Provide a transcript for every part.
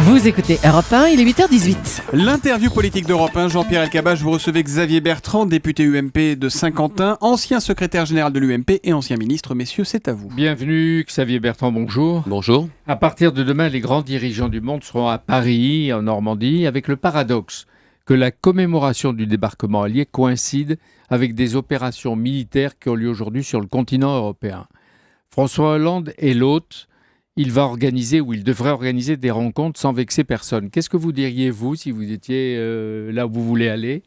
Vous écoutez Europe 1, il est 8h18. L'interview politique d'Europe 1, Jean-Pierre Elkabbach, vous recevez Xavier Bertrand, député UMP de Saint-Quentin, ancien secrétaire général de l'UMP et ancien ministre. Messieurs, c'est à vous. Bienvenue Xavier Bertrand, bonjour. Bonjour. À partir de demain, les grands dirigeants du monde seront à Paris, en Normandie, avec le paradoxe que la commémoration du débarquement allié coïncide avec des opérations militaires qui ont lieu aujourd'hui sur le continent européen. François Hollande est l'hôte. Il va organiser ou il devrait organiser des rencontres sans vexer personne. Qu'est-ce que vous diriez, vous, si vous étiez là où vous voulez aller,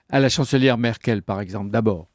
à la chancelière Merkel, par exemple, d'abord?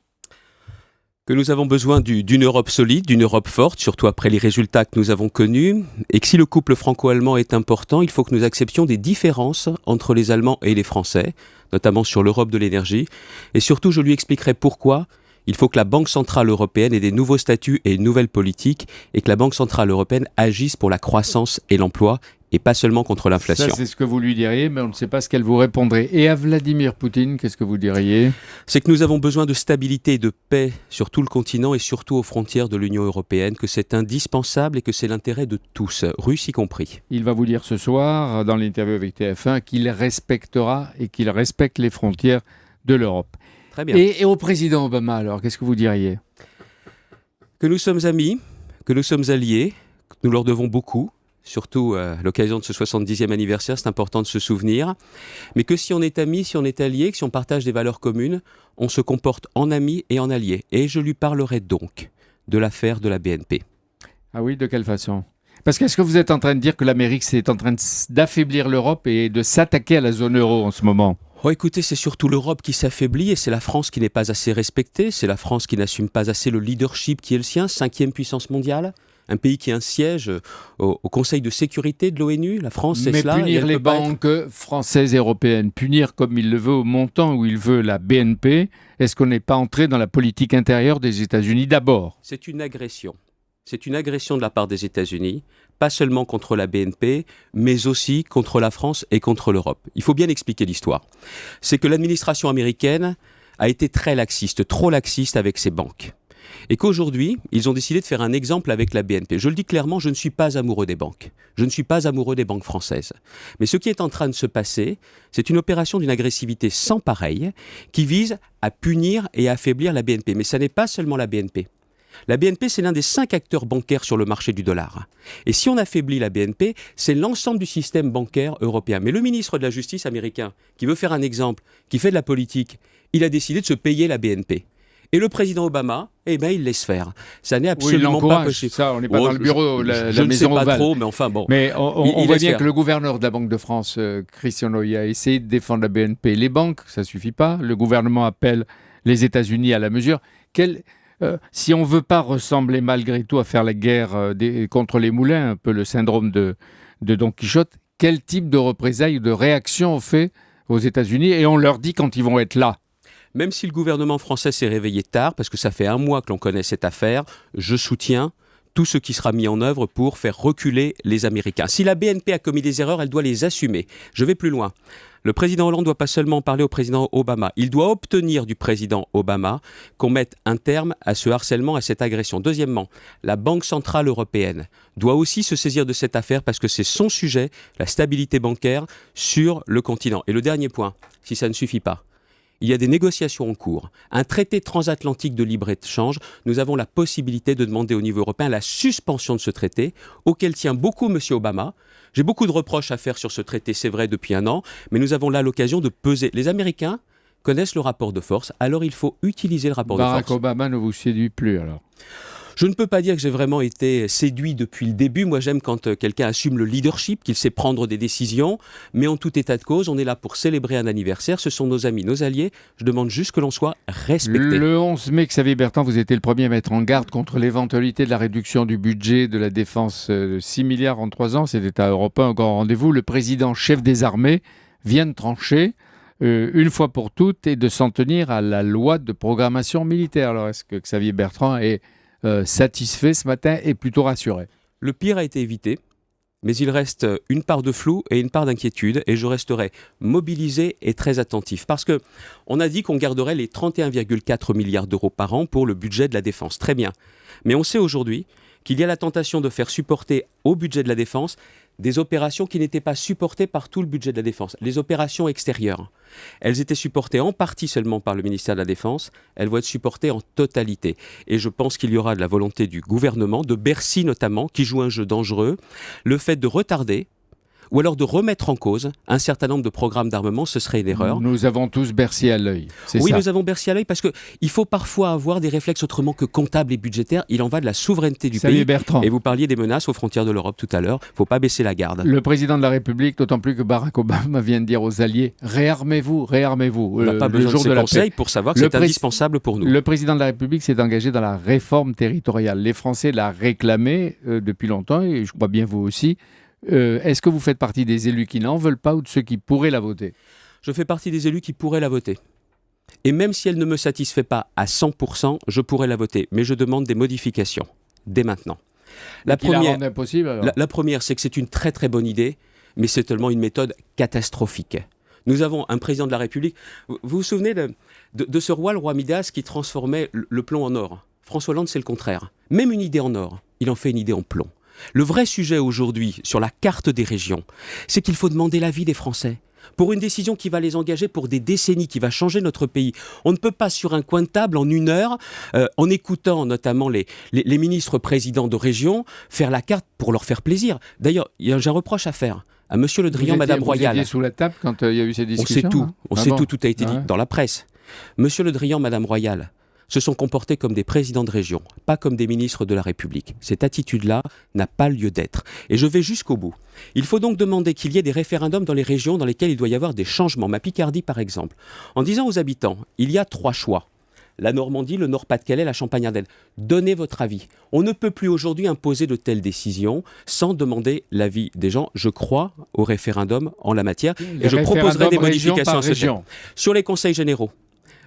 Que nous avons besoin d'une Europe solide, d'une Europe forte, surtout après les résultats que nous avons connus, et que si le couple franco-allemand est important, il faut que nous acceptions des différences entre les Allemands et les Français, notamment sur l'Europe de l'énergie, et surtout je lui expliquerai pourquoi il faut que la Banque Centrale Européenne ait des nouveaux statuts et une nouvelle politique, et que la Banque Centrale Européenne agisse pour la croissance et l'emploi, et pas seulement contre l'inflation. Ça, c'est ce que vous lui diriez, mais on ne sait pas ce qu'elle vous répondrait. Et à Vladimir Poutine, qu'est-ce que vous diriez? C'est que nous avons besoin de stabilité et de paix sur tout le continent et surtout aux frontières de l'Union européenne, que c'est indispensable et que c'est l'intérêt de tous, Russes y compris. Il va vous dire ce soir, dans l'interview avec TF1, qu'il respectera et qu'il respecte les frontières de l'Europe. Très bien. Et au président Obama, alors, qu'est-ce que vous diriez? Que nous sommes amis, que nous sommes alliés, que nous leur devons beaucoup. Surtout à l'occasion de ce 70e anniversaire, c'est important de se souvenir. Mais que si on est amis, si on est alliés, que si on partage des valeurs communes, on se comporte en amis et en alliés. Et je lui parlerai donc de l'affaire de la BNP. Ah oui, de quelle façon? Parce qu'est-ce que vous êtes en train de dire que l'Amérique est en train d'affaiblir l'Europe et de s'attaquer à la zone euro en ce moment? Oh, écoutez, c'est surtout l'Europe qui s'affaiblit et c'est la France qui n'est pas assez respectée. C'est la France qui n'assume pas assez le leadership qui est le sien, 5e puissance mondiale. Un pays qui a un siège au Conseil de sécurité de l'ONU, la France, c'est cela. Mais punir les banques françaises et européennes, punir comme il le veut au montant où il veut la BNP, est-ce qu'on n'est pas entré dans la politique intérieure des États-Unis d'abord? C'est une agression. C'est une agression de la part des États-Unis, pas seulement contre la BNP, mais aussi contre la France et contre l'Europe. Il faut bien expliquer l'histoire. C'est que l'administration américaine a été très laxiste, trop laxiste avec ses banques. Et qu'aujourd'hui, ils ont décidé de faire un exemple avec la BNP. Je le dis clairement, je ne suis pas amoureux des banques. Je ne suis pas amoureux des banques françaises. Mais ce qui est en train de se passer, c'est une opération d'une agressivité sans pareille qui vise à punir et à affaiblir la BNP. Mais ça n'est pas seulement la BNP. La BNP, c'est l'un des 5 acteurs bancaires sur le marché du dollar. Et si on affaiblit la BNP, c'est l'ensemble du système bancaire européen. Mais le ministre de la Justice américain, qui veut faire un exemple, qui fait de la politique, il a décidé de se payer la BNP. Et le président Obama, il laisse faire. Ça n'est absolument pas possible. Ça, on n'est pas dans le bureau, la je maison ne sais pas ovale. trop, mais enfin bon. Mais on il voit laisse bien faire. que le gouverneur de la Banque de France, Christian Noyer, a essayé de défendre la BNP. Les banques, ça ne suffit pas. Le gouvernement appelle les États-Unis à la mesure. Si on ne veut pas ressembler malgré tout à faire la guerre contre les moulins, un peu le syndrome de Don Quichotte, quel type de représailles ou de réaction on fait aux États-Unis et on leur dit quand ils vont être là? Même si le gouvernement français s'est réveillé tard, parce que ça fait 1 mois que l'on connaît cette affaire, je soutiens tout ce qui sera mis en œuvre pour faire reculer les Américains. Si la BNP a commis des erreurs, elle doit les assumer. Je vais plus loin. Le président Hollande ne doit pas seulement parler au président Obama. Il doit obtenir du président Obama qu'on mette un terme à ce harcèlement, à cette agression. Deuxièmement, la Banque Centrale Européenne doit aussi se saisir de cette affaire parce que c'est son sujet, la stabilité bancaire sur le continent. Et le dernier point, si ça ne suffit pas, il y a des négociations en cours. Un traité transatlantique de libre-échange, nous avons la possibilité de demander au niveau européen la suspension de ce traité, auquel tient beaucoup M. Obama. J'ai beaucoup de reproches à faire sur ce traité, c'est vrai, depuis 1 an, mais nous avons là l'occasion de peser. Les Américains connaissent le rapport de force, alors il faut utiliser le rapport de force. Barack Obama ne vous séduit plus alors? Je ne peux pas dire que j'ai vraiment été séduit depuis le début. Moi, j'aime quand quelqu'un assume le leadership, qu'il sait prendre des décisions. Mais en tout état de cause, on est là pour célébrer un anniversaire. Ce sont nos amis, nos alliés. Je demande juste que l'on soit respecté. Le 11 mai, Xavier Bertrand, vous étiez le premier à mettre en garde contre l'éventualité de la réduction du budget de la défense de 6 milliards en 3 ans. C'était à Europe 1, un grand rendez-vous. Le président chef des armées vient de trancher une fois pour toutes et de s'en tenir à la loi de programmation militaire. Alors, est-ce que Xavier Bertrand est satisfait ce matin et plutôt rassuré? Le pire a été évité, mais il reste une part de flou et une part d'inquiétude, et je resterai mobilisé et très attentif. Parce qu'on a dit qu'on garderait les 31,4 milliards d'euros par an pour le budget de la défense. Très bien. Mais on sait aujourd'hui qu'il y a la tentation de faire supporter au budget de la défense des opérations qui n'étaient pas supportées par tout le budget de la Défense. Les opérations extérieures, elles étaient supportées en partie seulement par le ministère de la Défense, elles vont être supportées en totalité. Et je pense qu'il y aura de la volonté du gouvernement, de Bercy notamment, qui joue un jeu dangereux, le fait de retarder ou alors de remettre en cause un certain nombre de programmes d'armement, ce serait une erreur. Nous avons tous Bercy à l'œil. Oui, ça. nous avons Bercy à l'œil parce qu'il faut parfois avoir des réflexes autrement que comptables et budgétaires. Il en va de la souveraineté du pays. Bertrand. Et vous parliez des menaces aux frontières de l'Europe tout à l'heure. Il ne faut pas baisser la garde. Le président de la République, d'autant plus que Barack Obama vient de dire aux alliés, réarmez-vous, réarmez-vous. On n'a pas besoin de ces conseils pour savoir que c'est indispensable pour nous. Le président de la République s'est engagé dans la réforme territoriale. Les Français la réclamaient depuis longtemps, et je crois bien vous aussi. Est-ce que vous faites partie des élus qui n'en veulent pas ou de ceux qui pourraient la voter ? Je fais partie des élus qui pourraient la voter. Et même si elle ne me satisfait pas à 100%, je pourrais la voter. Mais je demande des modifications, dès maintenant. La première, c'est que c'est une très très bonne idée, mais c'est tellement une méthode catastrophique. Nous avons un président de la République. Vous vous souvenez de ce roi, le roi Midas, qui transformait le plomb en or ? François Hollande, c'est le contraire. Même une idée en or, il en fait une idée en plomb. Le vrai sujet aujourd'hui, sur la carte des régions, c'est qu'il faut demander l'avis des Français pour une décision qui va les engager pour des décennies, qui va changer notre pays. On ne peut pas, sur un coin de table, en une heure, en écoutant notamment les ministres présidents de région, faire la carte pour leur faire plaisir. D'ailleurs, j'ai un reproche à faire à M. Le Drian, Mme Royal. Vous étiez sous la table quand il y a eu ces discussions ? On sait tout a été dit dans la presse. M. Le Drian, Mme Royal se sont comportés comme des présidents de région, pas comme des ministres de la République. Cette attitude-là n'a pas lieu d'être. Et je vais jusqu'au bout. Il faut donc demander qu'il y ait des référendums dans les régions dans lesquelles il doit y avoir des changements. Ma Picardie, par exemple. En disant aux habitants, il y a 3 choix. La Normandie, le Nord-Pas-de-Calais, la Champagne-Ardenne. Donnez votre avis. On ne peut plus aujourd'hui imposer de telles décisions sans demander l'avis des gens. Je crois au référendum en la matière et je proposerai des modifications à ce thème. Sur les conseils généraux,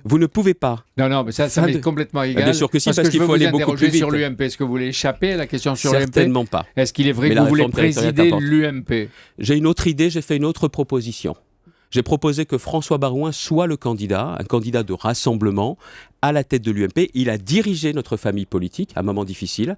vous ne pouvez pas. Non, mais ça m'est complètement égal. Bien sûr que si, parce qu'il faut aller beaucoup plus vite. Sur l'UMP, est-ce que vous voulez échapper à la question sur l'UMP ? Certainement pas. Est-ce qu'il est vrai que vous voulez présider l'UMP ? J'ai une autre idée, j'ai fait une autre proposition. J'ai proposé que François Barouin soit le candidat, un candidat de rassemblement, à la tête de l'UMP. Il a dirigé notre famille politique à un moment difficile,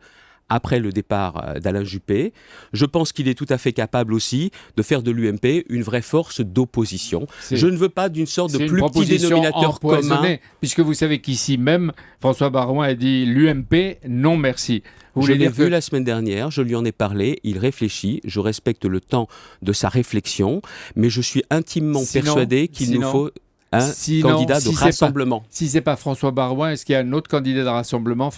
après le départ d'Alain Juppé. Je pense qu'il est tout à fait capable aussi de faire de l'UMP une vraie force d'opposition. Je ne veux pas d'une sorte de plus petit dénominateur commun. Puisque vous savez qu'ici même, François Barouin a dit l'UMP, non merci. Je l'ai vu la semaine dernière, je lui en ai parlé, il réfléchit, je respecte le temps de sa réflexion, mais je suis intimement persuadé qu'il nous faut un candidat de rassemblement. Si ce n'est pas François Barouin, est-ce qu'il y a un autre candidat de rassemblement,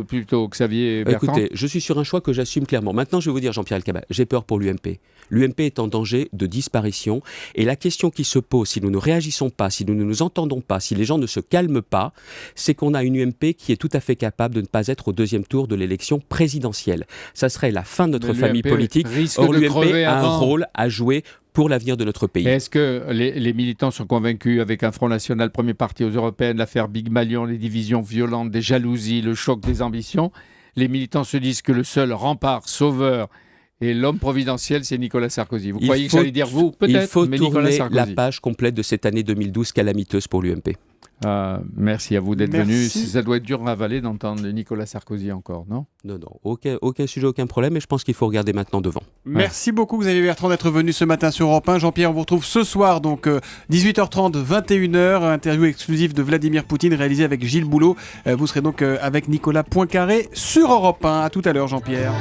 plutôt Xavier Bertrand ? Écoutez, je suis sur un choix que j'assume clairement. Maintenant, je vais vous dire, Jean-Pierre Elkabbach, j'ai peur pour l'UMP. L'UMP est en danger de disparition. Et la question qui se pose, si nous ne réagissons pas, si nous ne nous entendons pas, si les gens ne se calment pas, c'est qu'on a une UMP qui est tout à fait capable de ne pas être au 2e tour de l'élection présidentielle. Ça serait la fin de notre famille politique. Or, l'UMP a un rôle à jouer pour l'avenir de notre pays. Est-ce que les militants sont convaincus, avec un Front National, premier parti aux européennes, l'affaire Big Malion, les divisions violentes, des jalousies, le choc des ambitions, les militants se disent que le seul rempart, sauveur et l'homme providentiel, c'est Nicolas Sarkozy. Vous croyez que j'allais dire vous ? Peut-être, il faut mais tourner Nicolas Sarkozy. La page complète de cette année 2012 calamiteuse pour l'UMP. Merci à vous d'être venu. Ça doit être dur à avaler d'entendre Nicolas Sarkozy encore, non ? Non, aucun sujet, aucun problème, et je pense qu'il faut regarder maintenant devant. Merci beaucoup Xavier Bertrand d'être venu ce matin sur Europe 1. Jean-Pierre, on vous retrouve ce soir, donc 18h30, 21h, interview exclusive de Vladimir Poutine réalisée avec Gilles Boulot. Vous serez donc avec Nicolas Poincaré sur Europe 1. À tout à l'heure Jean-Pierre.